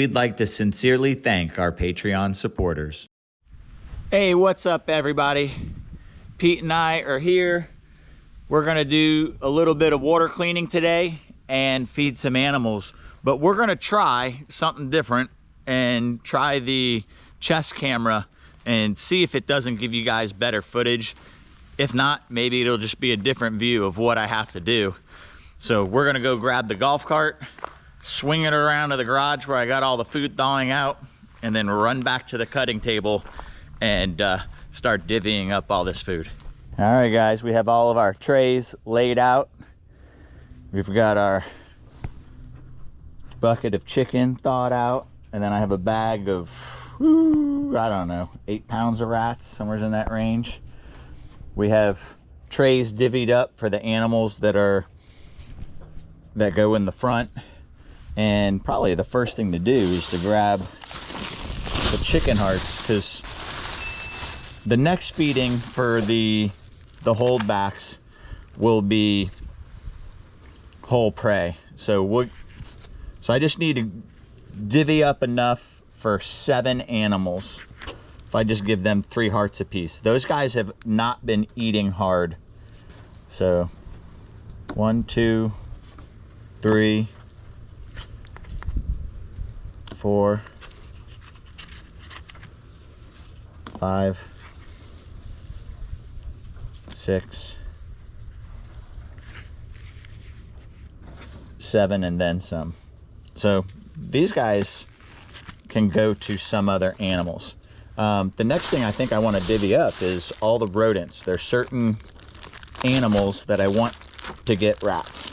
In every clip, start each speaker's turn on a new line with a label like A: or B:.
A: we'd like to sincerely thank our Patreon supporters.
B: Hey, what's up everybody? Pete and I are here. We're gonna do a little bit of water cleaning today and feed some animals, but we're gonna try something different and try the chest camera and see if it doesn't give you guys better footage. If not, maybe it'll just be a different view of what I have to do. So we're gonna go grab the golf cart, swing it around to the garage where I got all the food thawing out, and then run back to the cutting table and start divvying up all this food. All right guys, we have all of our trays laid out. We've got our bucket of chicken thawed out, and then I have a bag of, I don't know, 8 pounds of rats, somewhere in that range. We have trays divvied up for the animals that go in the front. And probably the first thing to do is to grab the chicken hearts, because the next feeding for the holdbacks will be whole prey. So I just need to divvy up enough for 7 animals. If I just give them 3 hearts apiece. Those guys have not been eating hard. So 1, 2, 3, 4, 5, 6, 7, and then some. So these guys can go to some other animals. The next thing I think I want to divvy up is all the rodents. There's certain animals that I want to get rats.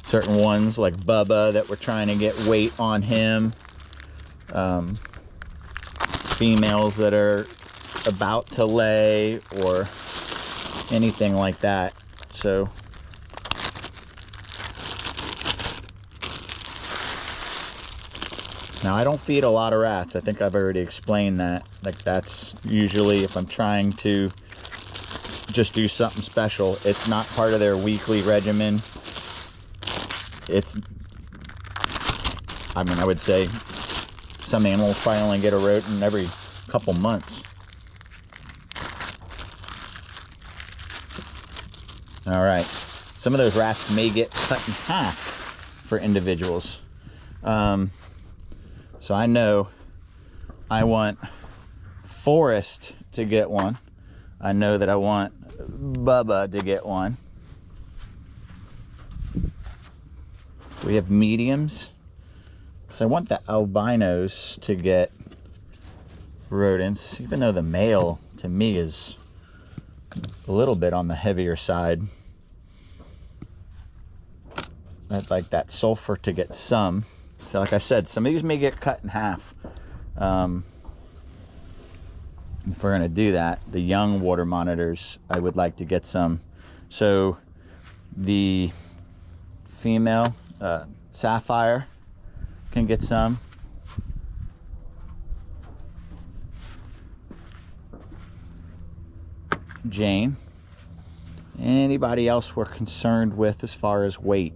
B: Certain ones like Bubba that we're trying to get weight on him. Females that are about to lay or anything like that. So now I don't feed a lot of rats. I think I've already explained that. Like, that's usually if I'm trying to just do something special. It's not part of their weekly regimen. I mean, I would say some animals probably only get a rodent every couple months. All right, some of those rats may get cut in half for individuals. So I know I want Forrest to get one. I know that I want Bubba to get one. We have mediums. So I want the albinos to get rodents, even though the male to me is a little bit on the heavier side. I'd like that sulfur to get some. So like I said, some of these may get cut in half. If we're gonna do that, the young water monitors, I would like to get some. So the female Sapphire can get some. Jane. Anybody else we're concerned with as far as weight?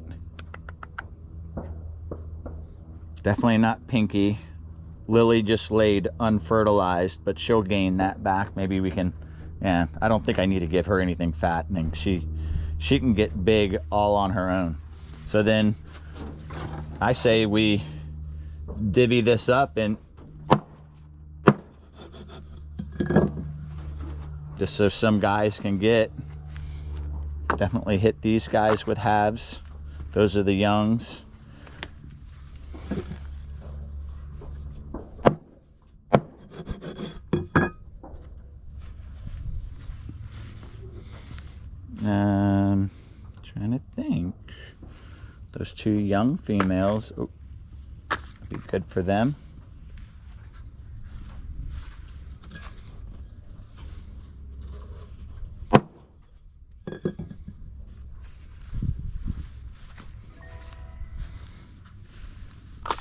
B: Definitely not Pinky. Lily just laid unfertilized, but she'll gain that back. Maybe we can, yeah, I don't think I need to give her anything fattening. She can get big all on her own. So then I say we divvy this up and just so some guys can get. Definitely hit these guys with halves. Those are the youngs. Trying to think. Those 2 young females, oh, be good for them.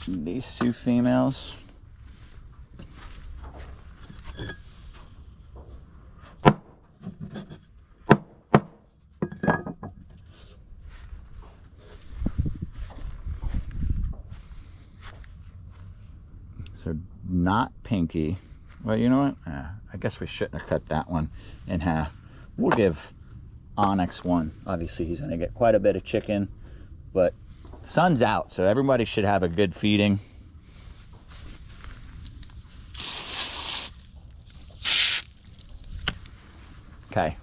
B: These 2 females. not Pinky. Well, you know what? I guess we shouldn't have cut that one in half. We'll give Onyx one. Obviously, he's going to get quite a bit of chicken, but the sun's out, so everybody should have a good feeding. Okay.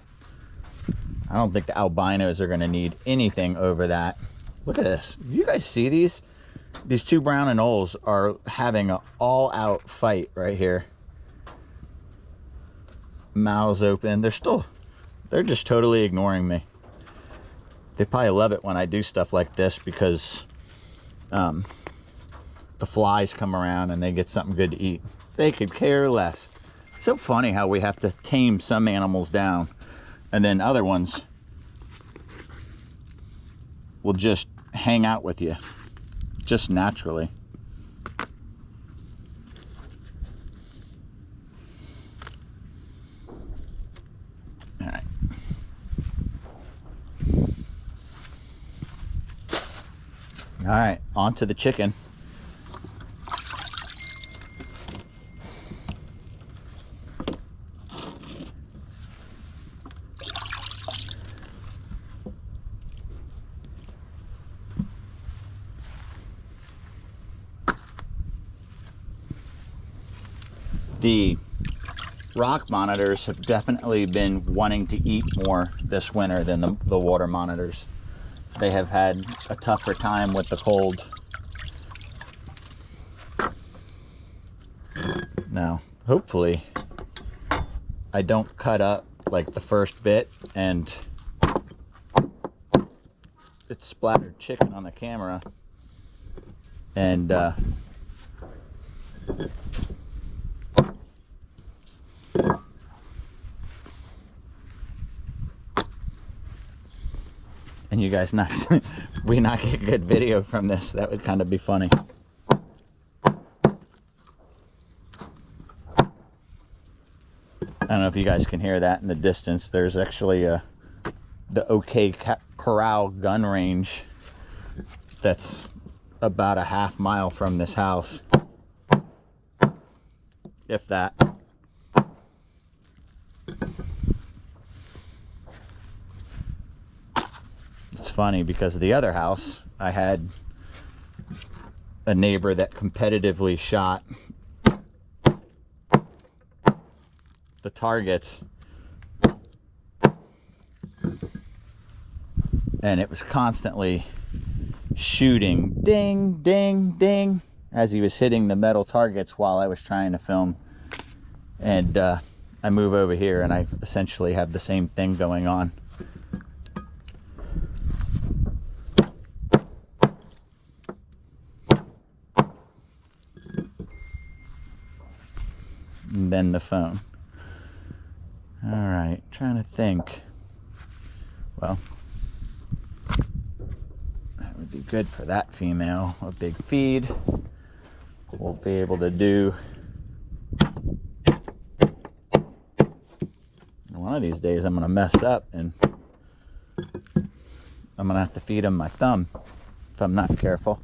B: I don't think the albinos are going to need anything over that. Look at this. You guys see these? These two brown and Oles are having an all-out fight right here. Mouths open. They're just totally ignoring me. They probably love it when I do stuff like this because the flies come around and they get something good to eat. They could care less. It's so funny how we have to tame some animals down and then other ones will just hang out with you just naturally. All right. All right, on to the chicken. The rock monitors have definitely been wanting to eat more this winter than the water monitors. They have had a tougher time with the cold. Now, hopefully, I don't cut up like the first bit and it splattered chicken on the camera. And you guys we not get good video from this. That would kind of be funny. I don't know if you guys can hear that in the distance. There's actually the OK Corral gun range that's about a half mile from this house, if that. It's funny because the other house, I had a neighbor that competitively shot the targets, and it was constantly shooting ding, ding, ding as he was hitting the metal targets while I was trying to film. And I move over here and I essentially have the same thing going on. And then the phone. All right, trying to think. Well, that would be good for that female. A big feed. We'll be able to do. One of these days I'm gonna mess up and I'm gonna have to feed him my thumb if I'm not careful.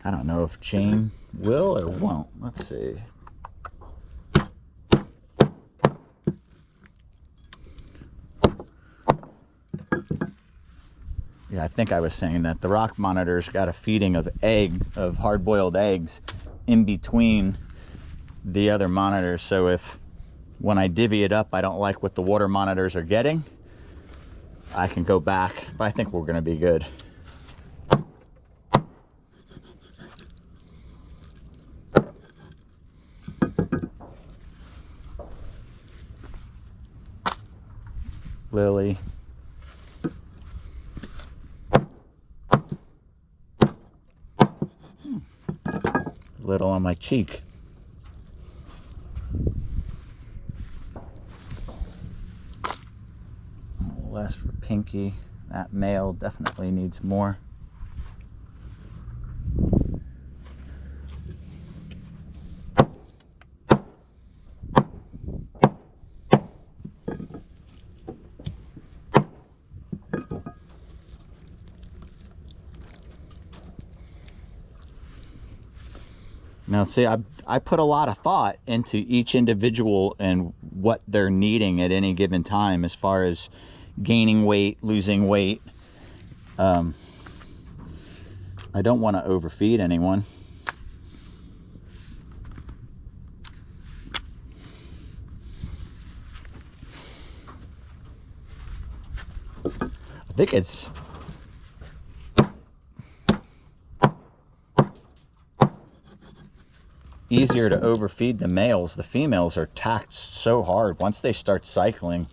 B: I don't know if Jane will or won't. Let's see. Yeah, I think I was saying that the rock monitor's got a feeding of hard-boiled eggs in between the other monitors. So if when I divvy it up I don't like what the water monitors are getting, I can go back. But I think we're gonna be good. Lily. Little on my cheek. Less for Pinky. That male definitely needs more. Now see, I put a lot of thought into each individual and what they're needing at any given time as far as gaining weight, losing weight. I don't want to overfeed anyone. I think it's easier to overfeed the males. The females are taxed so hard once they start cycling,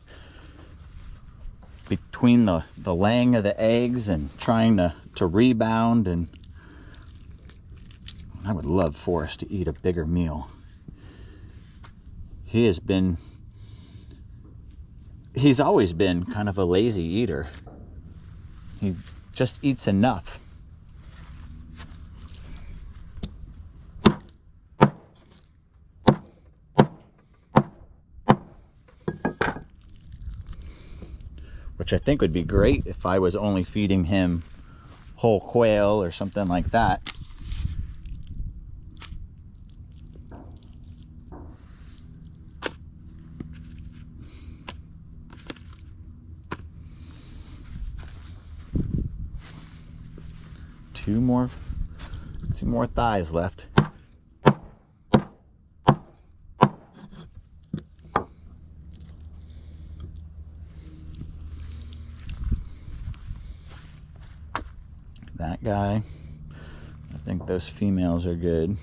B: between the laying of the eggs and trying to rebound. And I would love Forrest to eat a bigger meal. He's always been kind of a lazy eater. He just eats enough. Which I think would be great if I was only feeding him whole quail or something like that. Two more thighs left. That guy, I think those females are good.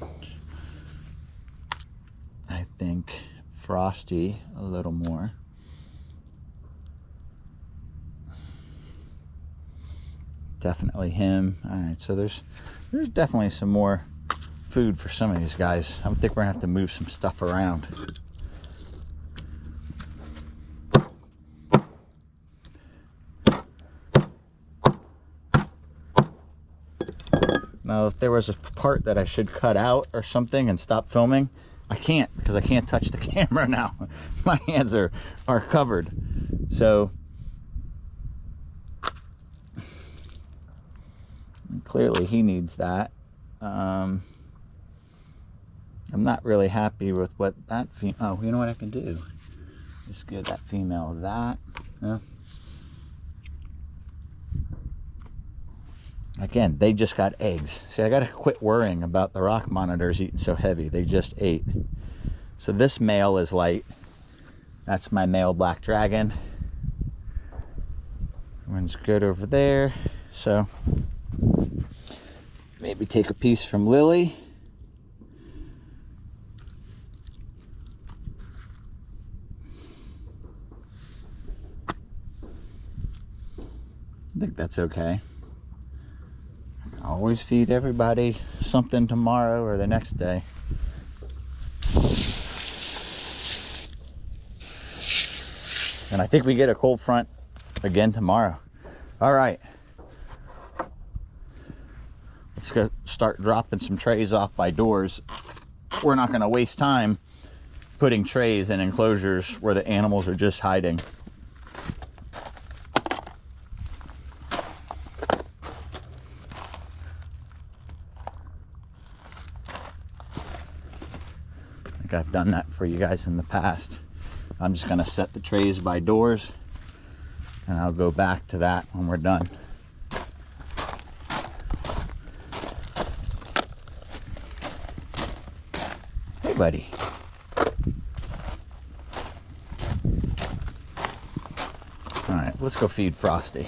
B: I think Frosty a little more. Definitely him. All right, so there's definitely some more food for some of these guys. I think we're gonna have to move some stuff around. Now, if there was a part that I should cut out or something and stop filming, I can't, because I can't touch the camera now. My hands are covered. So clearly he needs that. I'm not really happy with what that oh, you know what I can do? Just give that female that. Again, they just got eggs. See, I gotta quit worrying about the rock monitors eating so heavy. They just ate. So this male is light. That's my male black dragon. One's good over there. So maybe take a piece from Lily. I think that's okay. I always feed everybody something tomorrow or the next day. And I think we get a cold front again tomorrow. All right. Let's go start dropping some trays off by doors. We're not going to waste time putting trays in enclosures where the animals are just hiding. I've done that for you guys in the past. I'm just going to set the trays by doors and I'll go back to that when we're done. Hey buddy. Alright, let's go feed Frosty.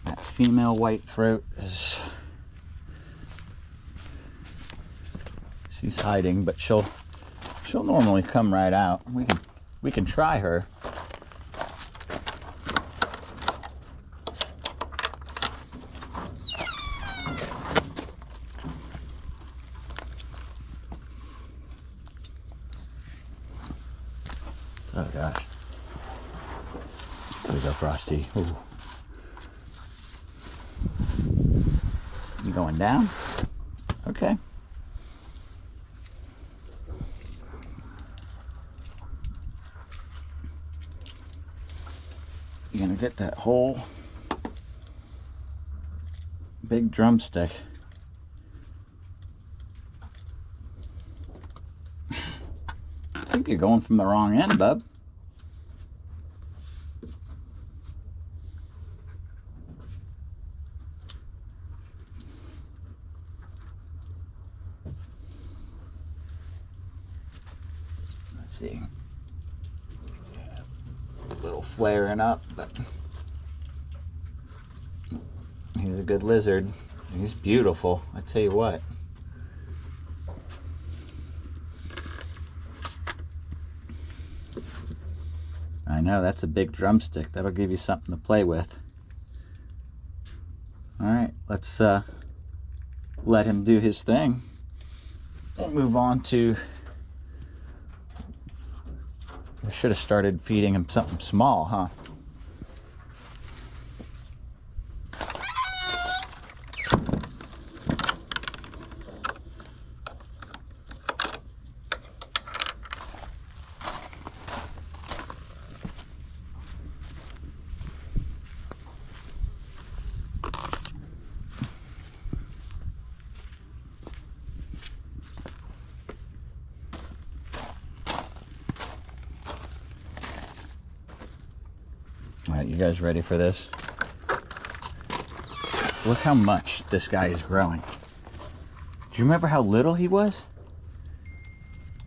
B: That female white throat is... she's hiding, but she'll normally come right out. We can try her. Oh gosh. There we go, Frosty. Ooh. You going down? Okay. You're gonna get that whole Big drumstick. I think you're going from the wrong end, bub. Let's see. A little flaring up, but he's a good lizard. He's beautiful, I tell you what. I know, that's a big drumstick. That'll give you something to play with. All right, let's let him do his thing. We'll move on to... I should have started feeding him something small, huh? All right, you guys ready for this? Look how much this guy is growing. Do you remember how little he was?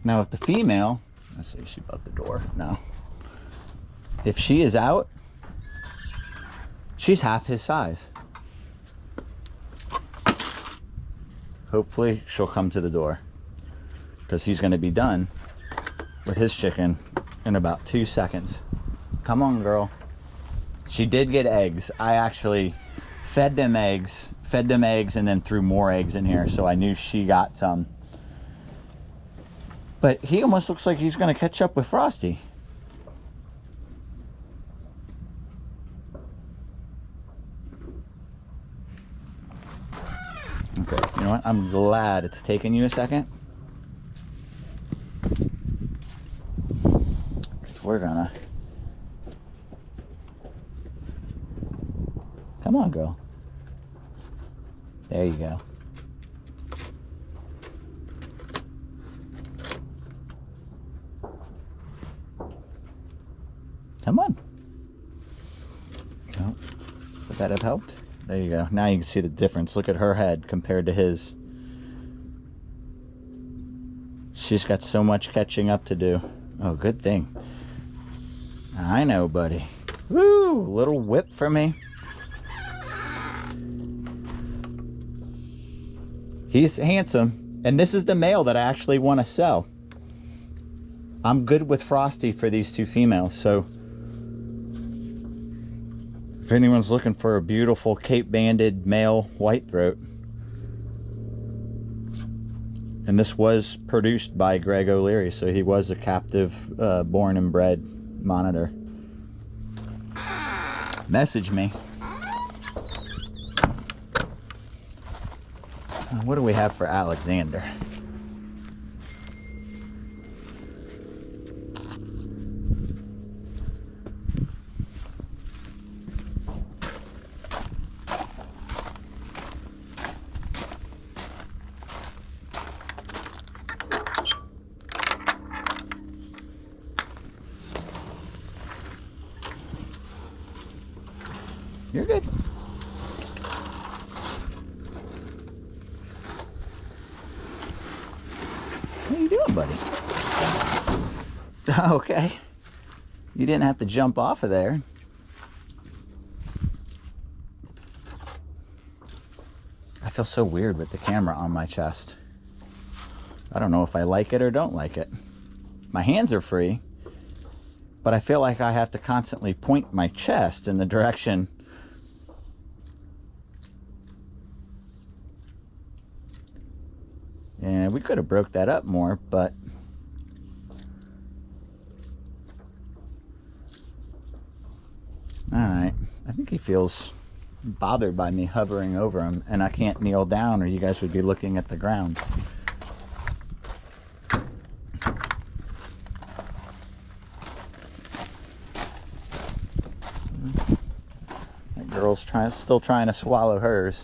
B: Now, if the female, let's see, she's about the door. No. If she is out, she's half his size. Hopefully, she'll come to the door because he's going to be done with his chicken in about 2 seconds. Come on, girl. She did get eggs. I actually fed them eggs, and then threw more eggs in here, so I knew she got some. But he almost looks like he's going to catch up with Frosty. Okay, you know what? I'm glad it's taken you a second. Because we're gonna... Come on, girl. There you go. Come on. Oh, would that have helped? There you go. Now you can see the difference. Look at her head compared to his. She's got so much catching up to do. Oh, good thing. I know, buddy. Woo! Little whip for me. He's handsome, and this is the male that I actually want to sell. I'm good with Frosty for these two females, so if anyone's looking for a beautiful Cape-banded male whitethroat, and this was produced by Greg O'Leary, so he was a captive, born and bred monitor. Message me. What do we have for Alexander? You're good. What are you doing, buddy? Okay. You didn't have to jump off of there. I feel so weird with the camera on my chest. I don't know if I like it or don't like it. My hands are free, but I feel like I have to constantly point my chest in the direction. Yeah, we could have broke that up more, but all right. I think he feels bothered by me hovering over him, and I can't kneel down or you guys would be looking at the ground. That girl's still trying to swallow hers.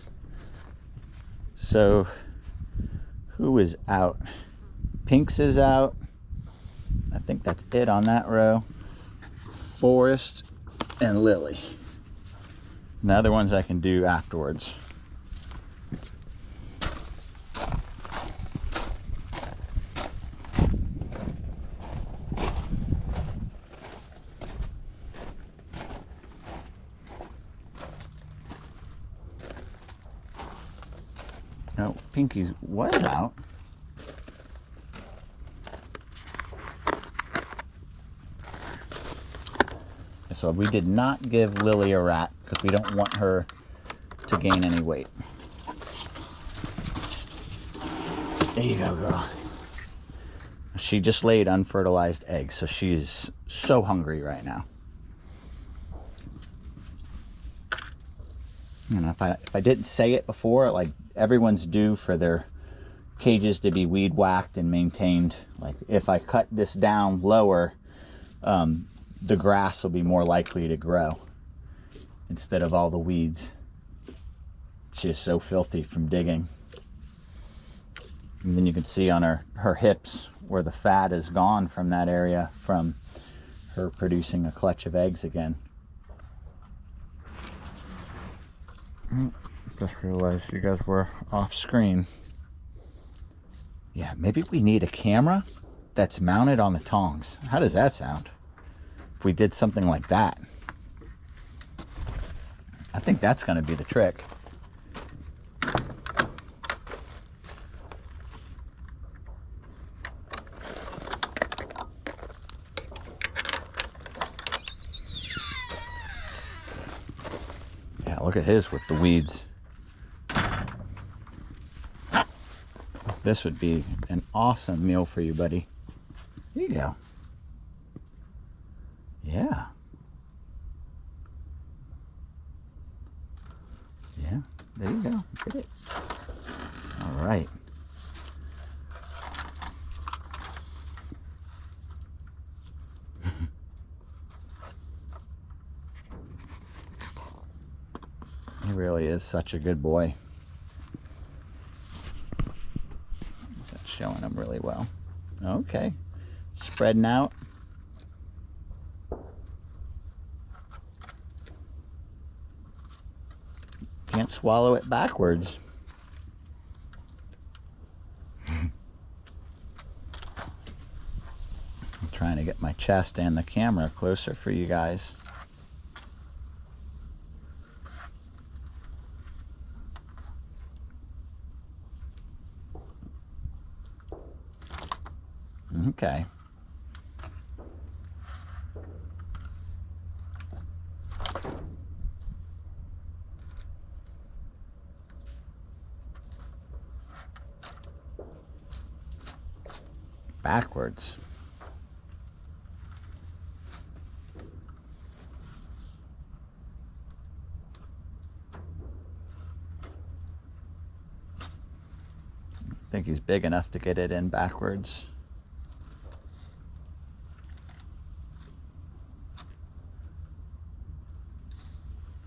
B: So who is out? Pinks is out. I think that's it on that row. Forest and Lily. And the other ones I can do afterwards. No, Pinky's was out. So we did not give Lily a rat because we don't want her to gain any weight. There you go, girl. She just laid unfertilized eggs, so she is so hungry right now. And if I didn't say it before, like, everyone's due for their cages to be weed whacked and maintained. Like, if I cut this down lower, the grass will be more likely to grow instead of all the weeds. She is so filthy from digging. And then you can see on her hips where the fat is gone from that area from her producing a clutch of eggs again. Just realized you guys were off screen. Yeah, maybe we need a camera that's mounted on the tongs. How does that sound? If we did something like that. I think that's going to be the trick. Yeah, look at his with the weeds. This would be an awesome meal for you, buddy. Here you go. Yeah. Yeah, there you go. Get it. All right. He really is such a good boy. That's showing him really well. Okay. Spreading out. Can't swallow it backwards. I'm trying to get my chest and the camera closer for you guys. Okay. Backwards. I think he's big enough to get it in backwards.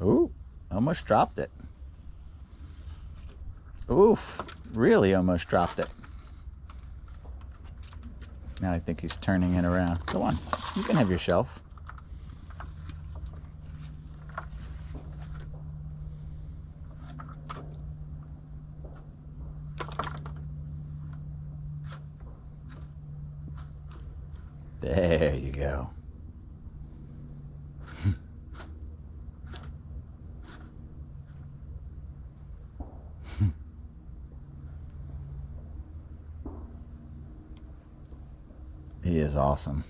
B: Ooh, almost dropped it. Oof, really almost dropped it. Now I think he's turning it around. Go on, you can have your shelf. There you go. He is awesome.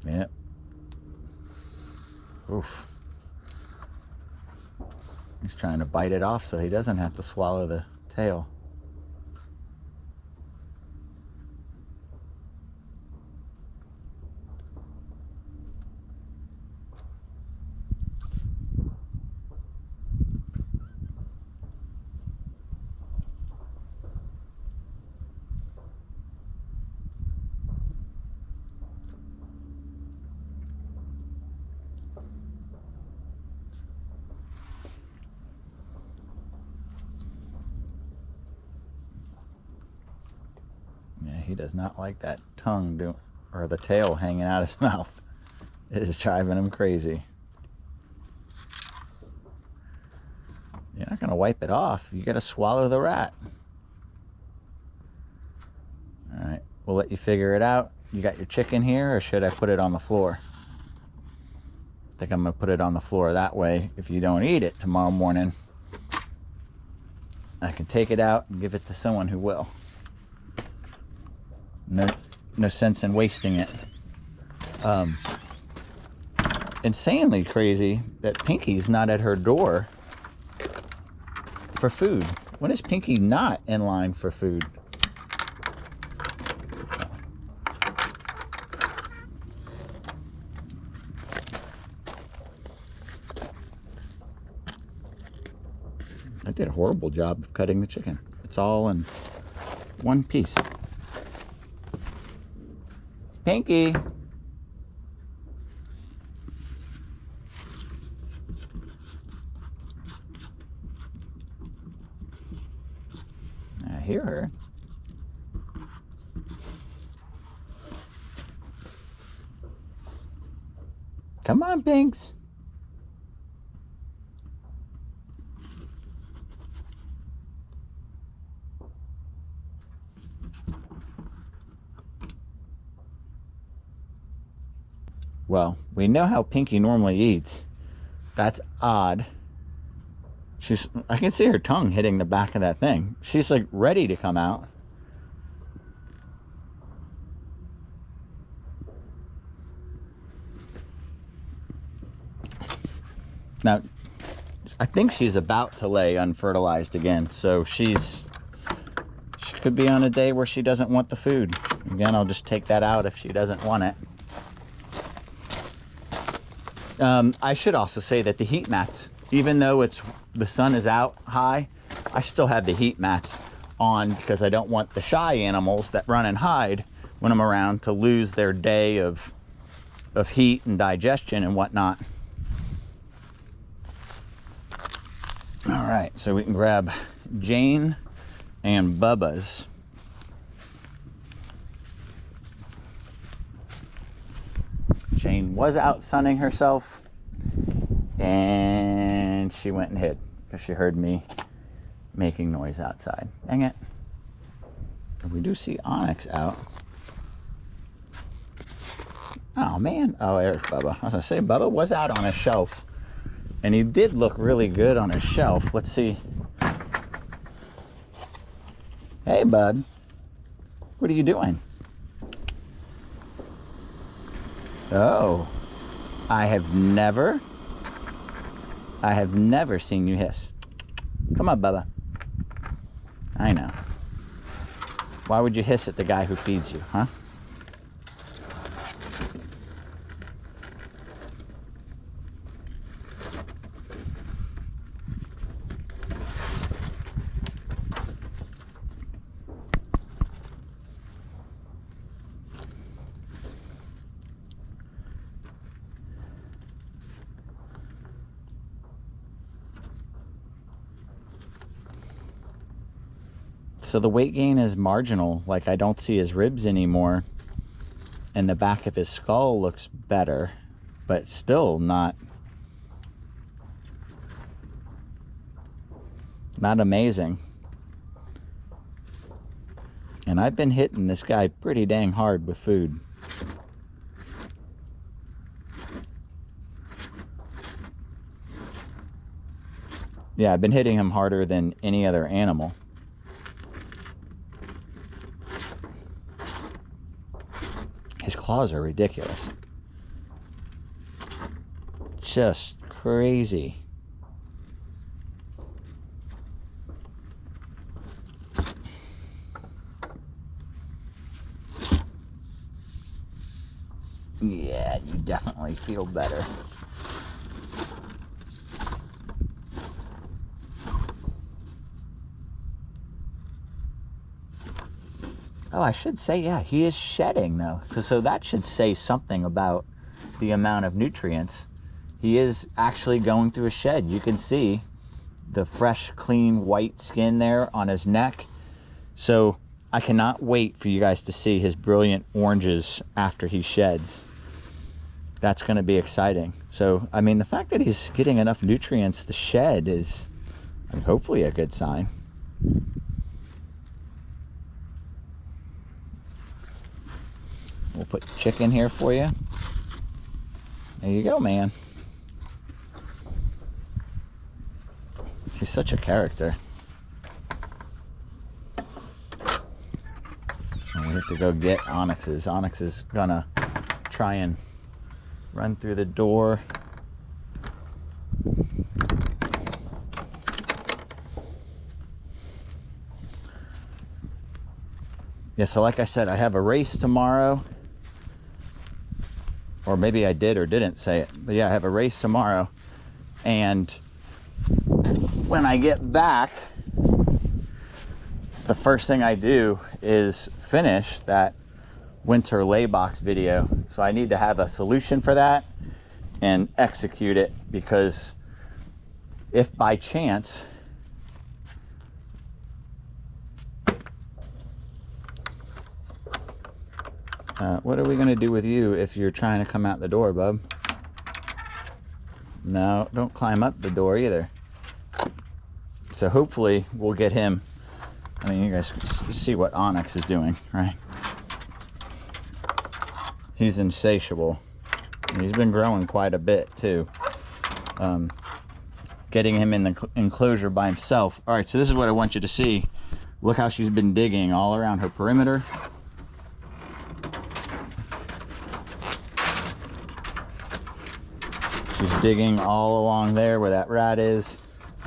B: Yep. Oof. He's trying to bite it off so he doesn't have to swallow the tail. he does not like that tongue or the tail hanging out his mouth. It is driving him crazy. You're not going to wipe it off. You got to swallow the rat. All right, we'll let you figure it out. You got your chicken here, or should I put it on the floor? I think I'm going to put it on the floor. That way, if you don't eat it tomorrow morning, I can take it out and give it to someone who will. No sense in wasting it. Insanely crazy that Pinky's not at her door for food. When is Pinky not in line for food? I did a horrible job of cutting the chicken. It's all in one piece. Pinky! I hear her. Come on, Pinks. Well, we know how Pinky normally eats. That's odd. I can see her tongue hitting the back of that thing. She's like ready to come out. Now, I think she's about to lay unfertilized again. So she could be on a day where she doesn't want the food. Again, I'll just take that out if she doesn't want it. I should also say that the heat mats, even though the sun is out high, I still have the heat mats on because I don't want the shy animals that run and hide when I'm around to lose their day of heat and digestion and whatnot. All right, so we can grab Jane and Bubba's. Jane was out sunning herself, and she went and hid because she heard me making noise outside. Dang it. And we do see Onyx out. Oh, man. Oh, there's Bubba. I was going to say, Bubba was out on a shelf, and he did look really good on a shelf. Let's see. Hey, bud. What are you doing? Oh, I have never seen you hiss. Come on, Bubba. I know. Why would you hiss at the guy who feeds you, huh? So the weight gain is marginal. Like, I don't see his ribs anymore, and the back of his skull looks better, but still not amazing. And I've been hitting this guy pretty dang hard with food. Yeah, I've been hitting him harder than any other animal. His claws are ridiculous. Just crazy. Yeah, you definitely feel better. Oh, I should say, yeah, he is shedding though. So that should say something about the amount of nutrients. He is actually going through a shed. You can see the fresh, clean, white skin there on his neck. So I cannot wait for you guys to see his brilliant oranges after he sheds. That's going to be exciting. So, I mean, the fact that he's getting enough nutrients to shed is, I mean, hopefully a good sign. We'll put chicken here for you. There you go, man. He's such a character. And we have to go get Onyx's. Onyx is gonna try and run through the door. Yeah, so like I said, I have a race tomorrow. Or maybe I did or didn't say it. But yeah, I have a race tomorrow. And when I get back, the first thing I do is finish that winter laybox video. So I need to have a solution for that and execute it, because if by chance what are we gonna do with you if you're trying to come out the door, bub? No, don't climb up the door either. So hopefully we'll get him. I mean, you guys see what Onyx is doing, right? He's insatiable. He's been growing quite a bit too. Getting him in the enclosure by himself. All right, so this is what I want you to see. Look how she's been digging all around her perimeter. She's digging all along there where that rat is,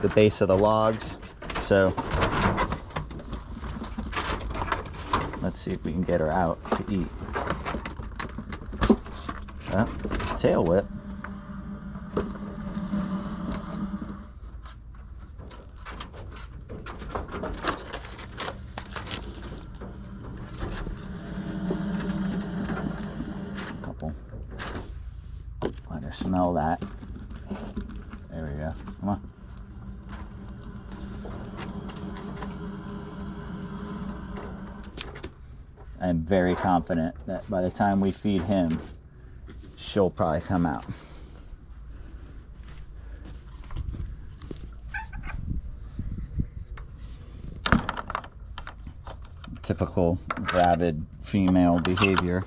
B: the base of the logs. So let's see if we can get her out to eat. Tail whip. Couple. Let her smell that. There we go. Come on. I'm very confident that by the time we feed him, she'll probably come out. Typical rabid female behavior.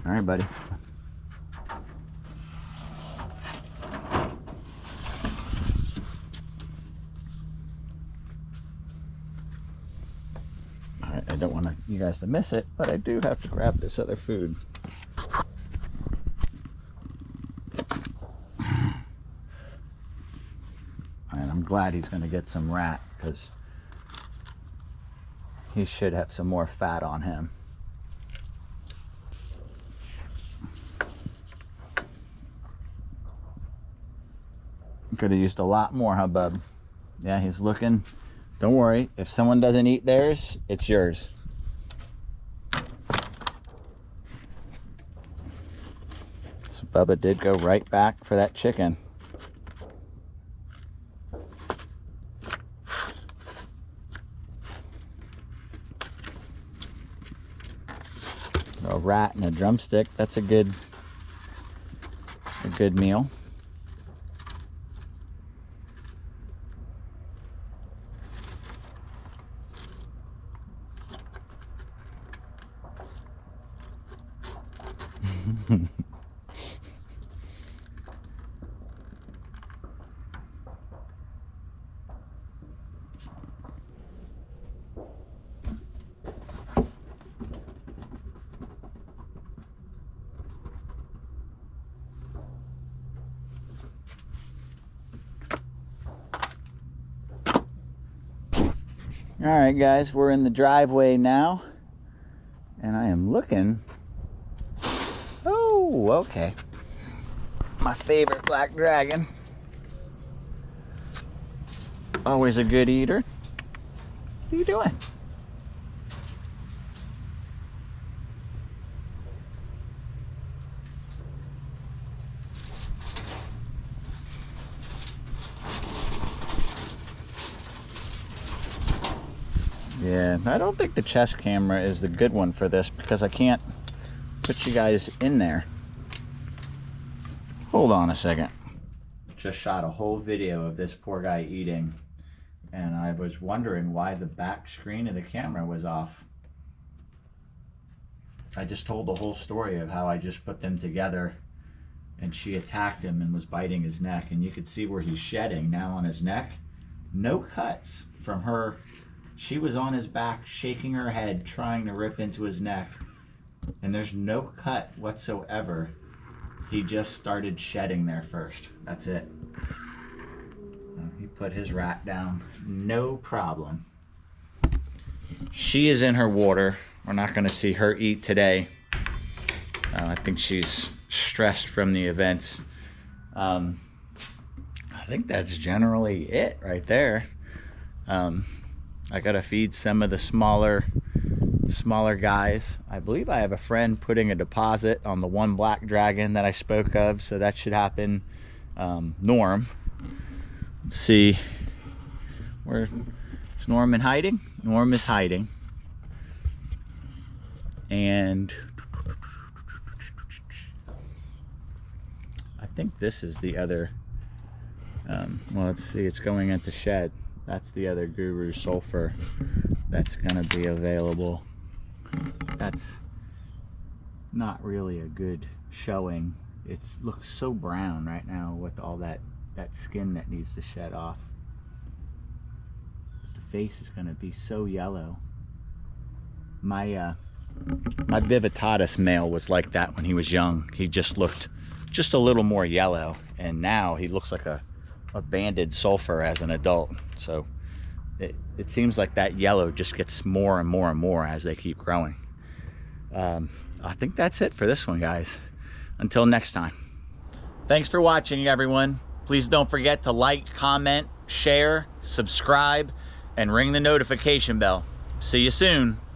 B: All right, buddy. All right, I don't want you guys to miss it, but I do have to grab this other food. And I'm glad he's going to get some rat, because he should have some more fat on him. Could have used a lot more, huh, bub? Yeah, he's looking. Don't worry, if someone doesn't eat theirs, it's yours. So Bubba did go right back for that chicken. So a rat and a drumstick, that's a good meal. All right, guys, we're in the driveway now, and I am looking. Oh, okay. My favorite black dragon. Always a good eater. What are you doing? Yeah, I don't think the chest camera is the good one for this because I can't put you guys in there. Hold on a second. Just shot a whole video of this poor guy eating, and I was wondering why the back screen of the camera was off. I just told the whole story of how I just put them together and she attacked him and was biting his neck, and you could see where he's shedding now on his neck. No cuts from her. She was on his back shaking her head trying to rip into his neck, and there's no cut whatsoever. He just started shedding there first. That's it. He put his rat down, no problem. She is in her water. We're not going to see her eat today. I think she's stressed from the events. I think that's generally it right there. I gotta feed some of the smaller guys. I believe I have a friend putting a deposit on the one black dragon that I spoke of, so that should happen. Norm. Let's see. Where is Norm in hiding? Norm is hiding. And I think this is the other, well, let's see, it's going into shed. That's the other Guru Sulfur that's gonna be available. That's not really a good showing. It looks so brown right now with all that skin that needs to shed off. The face is gonna be so yellow. My Vivittatus male was like that when he was young. He just looked just a little more yellow, and now he looks like a banded sulfur as an adult. So it seems like that yellow just gets more and more and more as they keep growing. I think that's it for this one, guys. Until next time. Thanks for watching, everyone. Please don't forget to like, comment, share, subscribe, and ring the notification bell. See you soon.